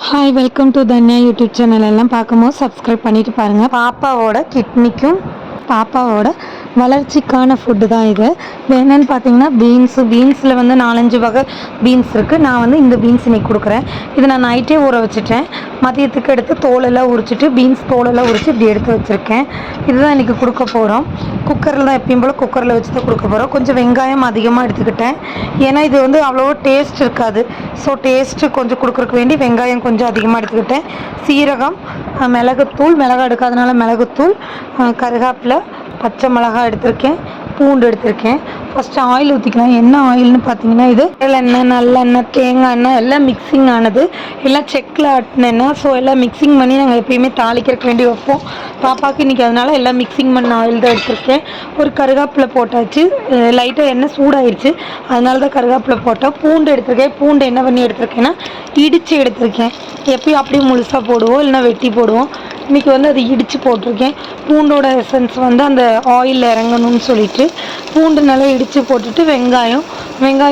Hi welcome to Dhanya YouTube channel. எல்லாம் பார்க்கும்போது subscribe பண்ணிட்டு பாருங்கள். பாப்பாவோட கிட்னிக்கும் பாப்பாவோட வளர்ச்சிக்கான ஃபுட்டு தான் இது. என்னென்னு பார்த்தீங்கன்னா பீன்ஸில் வந்து 4-5 வகை பீன்ஸ் இருக்குது. நான் வந்து இந்த பீன்ஸ் இன்றைக்கி கொடுக்குறேன். இதை நான் நைட்டே ஊற வச்சுட்டேன். மதியத்துக்கு எடுத்து தோலெல்லாம் உரிச்சிட்டு பீன்ஸ் தோலெல்லாம் உரித்து இப்படி எடுத்து வச்சுருக்கேன். இதுதான் இன்றைக்கி கொடுக்க போகிறோம். குக்கரில் தான் எப்பயும் போல் குக்கரில் வச்சு தான் கொடுக்க போகிறோம். கொஞ்சம் வெங்காயம் அதிகமாக எடுத்துக்கிட்டேன். ஏன்னா இது வந்து அவ்வளோ டேஸ்ட் இருக்காது. ஸோ டேஸ்ட்டு கொஞ்சம் கொடுக்குறக்கு வேண்டி வெங்காயம் கொஞ்சம் அதிகமாக எடுத்துக்கிட்டேன். சீரகம், மிளகுத்தூள், மிளகா எடுக்காதனால மிளகுத்தூள், கருவேப்பிலை, பச்சை மிளகாய் எடுத்திருக்கேன், பூண்டு எடுத்திருக்கேன். ஃபஸ்ட்டு ஆயில் ஊற்றிக்கலாம். என்ன ஆயில்னு பார்த்தீங்கன்னா இது எண்ணெய், நல்லெண்ணெய், தேங்காய் எண்ணெய் எல்லாம் மிக்சிங் ஆனது. எல்லாம் செக்கில் ஆட்டினேன்னா ஸோ எல்லாம் மிக்சிங் பண்ணி நாங்கள் எப்பயுமே தாளிக்கிறதுக்கு வேண்டி வைப்போம். பாப்பாவுக்கு இன்றைக்கி அதனால் எல்லாம் மிக்சிங் பண்ண ஆயில் தான் எடுத்திருக்கேன். ஒரு கருவேப்பிலை போட்டாச்சு. லைட்டாக எண்ணெய் சூடாயிடுச்சு, அதனால தான் கருவேப்பிலை போட்டோம். பூண்டு எடுத்திருக்கேன். பூண்டு என்ன பண்ணி எடுத்திருக்கேன்னா இடித்து எடுத்திருக்கேன். எப்பயும் அப்படியே முழுசாக போடுவோம், இல்லைனா வெட்டி போடுவோம். இன்றைக்கி வந்து அதை இடித்து போட்டிருக்கேன். பூண்டோட எசன்ஸ் வந்து அந்த ஆயிலில் இறங்கணும்னு சொல்லிட்டு பூண்டு நல்லா இடித்து போட்டுட்டு வெங்காயம்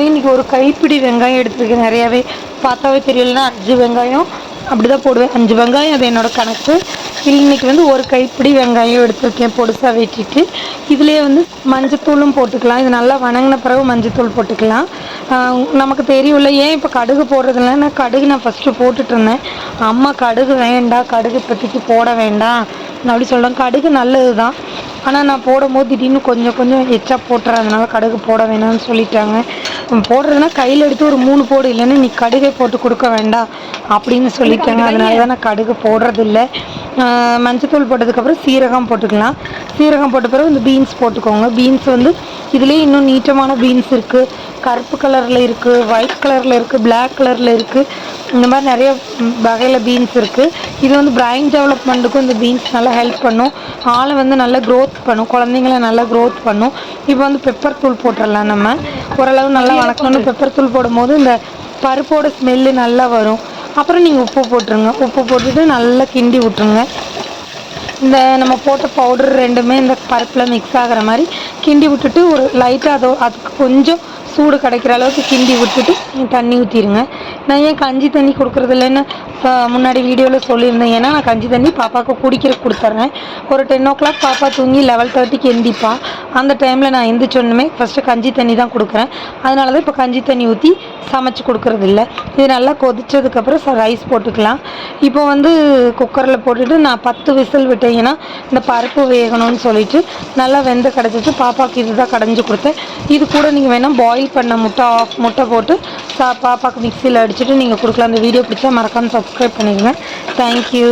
இன்றைக்கி ஒரு கைப்பிடி வெங்காயம் எடுத்துருக்கேன். நிறையாவே பார்த்தாவே தெரியலனா 5 வெங்காயம் அப்படி தான் போடுவேன். 5 வெங்காயம் அது என்னோடய கணக்கு. இன்றைக்கி வந்து ஒரு கைப்பிடி வெங்காயம் எடுத்துருக்கேன் பொடுசாக வெட்டிட்டு. இதிலே வந்து மஞ்சத்தூளும் போட்டுக்கலாம். இது நல்லா வணங்கின பிறகு மஞ்சத்தூள் போட்டுக்கலாம். நமக்கு தெரியும்ல, ஏன் இப்போ கடுகு போடுறதில்ல. நான் கடுகு ஃபஸ்ட்டு போட்டுட்ருந்தேன். அம்மா கடுகு வேண்டாம், கடுகு இப்போதைக்கு போட வேண்டாம் அப்படி சொல்கிறேன். கடுகு நல்லது தான், ஆனால் நான் போடும்போது திடீர்னு கொஞ்சம் எச்சா போட்டுறேன். அதனால் கடுகு போட வேணாம்னு சொல்லிட்டாங்க. போடுறதுனா கையில் எடுத்து ஒரு 3 போடு, இல்லைன்னா நீ கடுகை போட்டு கொடுக்க வேண்டாம் அப்படின்னு சொல்லிட்டாங்க. அதனால தான் நான் கடுகு போடுறதில்ல. மஞ்சத்தூள் போட்டதுக்கப்புறம் சீரகம் போட்டுக்கலாம். சீரகம் போட்ட பிறகு இந்த பீன்ஸ் போட்டுக்கோங்க. பீன்ஸ் வந்து இதுலேயே இன்னும் நீட்டமான பீன்ஸ் இருக்குது. கருப்பு கலரில் இருக்குது, ஒயிட் கலரில் இருக்குது, பிளாக் கலரில் இருக்குது. இந்த மாதிரி நிறைய வகையில் பீன்ஸ் இருக்குது. இது வந்து பிரைன் டெவலப்மெண்ட்டுக்கும் இந்த பீன்ஸ் நல்லா ஹெல்ப் பண்ணும். ஆளை வந்து நல்லா க்ரோத் பண்ணும், குழந்தைங்கள நல்லா க்ரோத் பண்ணும். இப்போ வந்து பெப்பர் தூள் போட்டுடலாம். நம்ம ஓரளவு நல்லா வணக்கணும். பெப்பர் தூள் போடும்போது இந்த பருப்போட ஸ்மெல்லு நல்லா வரும். அப்புறம் நீங்கள் உப்பு போட்டுருங்க. உப்பு போட்டுட்டு நல்லா கிண்டி விட்ருங்க. இந்த நம்ம போட்ட பவுடர் ரெண்டுமே இந்த பருப்பில் மிக்ஸ் ஆகிற மாதிரி கிண்டி விட்டுட்டு ஒரு லைட்டாக அதுக்கு கொஞ்சம் சூடு கிடைக்கிற அளவுக்கு கிண்டி விட்டுட்டு தண்ணி ஊற்றிடுங்க. நான் ஏன் கஞ்சி தண்ணி கொடுக்குறதில்லன்னு முன்னாடி வீடியோவில் சொல்லியிருந்தேன். ஏன்னா நான் கஞ்சி தண்ணி பாப்பாவுக்கு குடிக்கிறதுக்கு கொடுத்துட்றேன். ஒரு 10 o'clock பாப்பா தூங்கி 11:30க்கு எந்திப்பான். அந்த டைமில் நான் எந்திரிச்சோன்னுமே ஃபஸ்ட்டு கஞ்சி தண்ணி தான் கொடுக்குறேன். அதனால தான் இப்போ கஞ்சி தண்ணி ஊற்றி சமைச்சு கொடுக்குறதில்ல. இது நல்லா கொதித்ததுக்கப்புறம் ரைஸ் போட்டுக்கலாம். இப்போ வந்து குக்கரில் போட்டுட்டு நான் 10 விசில் விட்டேன். ஏன்னா இந்த பருப்பு வேகணும்னு சொல்லிட்டு நல்லா வெந்து கிடச்சிச்சு. பாப்பாவுக்கு இது தான் கடைஞ்சி கொடுத்தேன். இது கூட நீங்கள் வேணால் பாயில் பண்ண முட்டை போட்டு பாப்பாவுக்கு மிக்சியில் அடிச்சுட்டு நீங்கள் கொடுக்கலாம். அந்த வீடியோ பிடிச்சா மறக்காமல் சப்ஸ்கிரைப் பண்ணிடுங்க. தேங்க்யூ.